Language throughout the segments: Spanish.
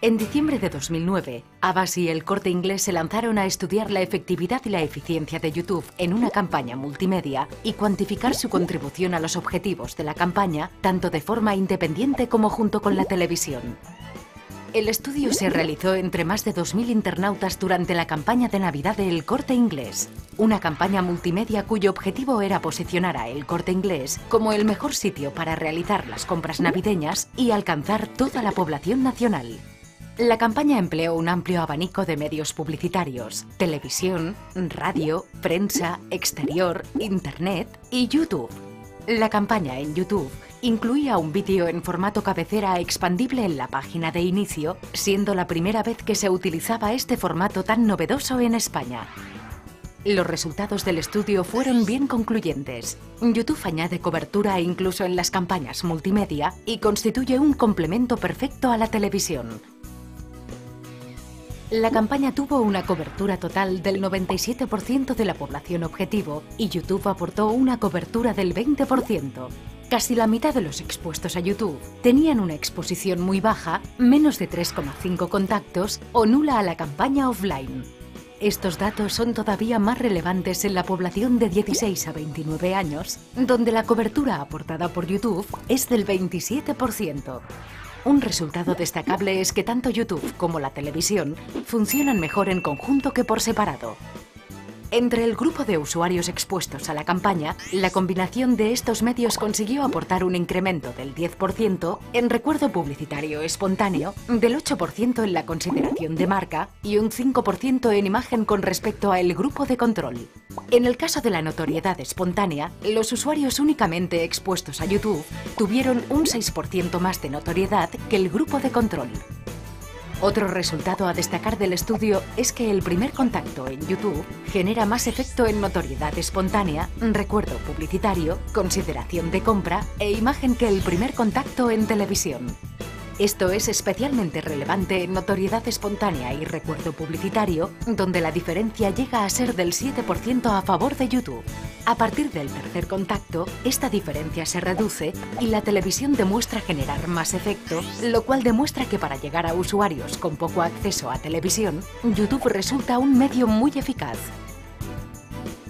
En diciembre de 2009, Havas y El Corte Inglés se lanzaron a estudiar la efectividad y la eficiencia de YouTube en una campaña multimedia y cuantificar su contribución a los objetivos de la campaña, tanto de forma independiente como junto con la televisión. El estudio se realizó entre más de 2.000 internautas durante la campaña de Navidad de El Corte Inglés, una campaña multimedia cuyo objetivo era posicionar a El Corte Inglés como el mejor sitio para realizar las compras navideñas y alcanzar toda la población nacional. La campaña empleó un amplio abanico de medios publicitarios: televisión, radio, prensa, exterior, internet y YouTube. La campaña en YouTube incluía un vídeo en formato cabecera expandible en la página de inicio, siendo la primera vez que se utilizaba este formato tan novedoso en España. Los resultados del estudio fueron bien concluyentes. YouTube añade cobertura incluso en las campañas multimedia y constituye un complemento perfecto a la televisión. La campaña tuvo una cobertura total del 97% de la población objetivo y YouTube aportó una cobertura del 20%. Casi la mitad de los expuestos a YouTube tenían una exposición muy baja, menos de 3,5 contactos o nula a la campaña offline. Estos datos son todavía más relevantes en la población de 16 a 29 años, donde la cobertura aportada por YouTube es del 27%. Un resultado destacable es que tanto YouTube como la televisión funcionan mejor en conjunto que por separado. Entre el grupo de usuarios expuestos a la campaña, la combinación de estos medios consiguió aportar un incremento del 10% en recuerdo publicitario espontáneo, del 8% en la consideración de marca y un 5% en imagen con respecto al grupo de control. En el caso de la notoriedad espontánea, los usuarios únicamente expuestos a YouTube tuvieron un 6% más de notoriedad que el grupo de control. Otro resultado a destacar del estudio es que el primer contacto en YouTube genera más efecto en notoriedad espontánea, recuerdo publicitario, consideración de compra e imagen que el primer contacto en televisión. Esto es especialmente relevante en notoriedad espontánea y recuerdo publicitario, donde la diferencia llega a ser del 7% a favor de YouTube. A partir del tercer contacto, esta diferencia se reduce y la televisión demuestra generar más efecto, lo cual demuestra que para llegar a usuarios con poco acceso a televisión, YouTube resulta un medio muy eficaz.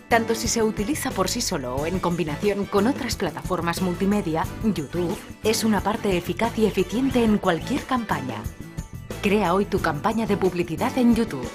Tanto si se utiliza por sí solo o en combinación con otras plataformas multimedia, YouTube es una parte eficaz y eficiente en cualquier campaña. Crea hoy tu campaña de publicidad en YouTube.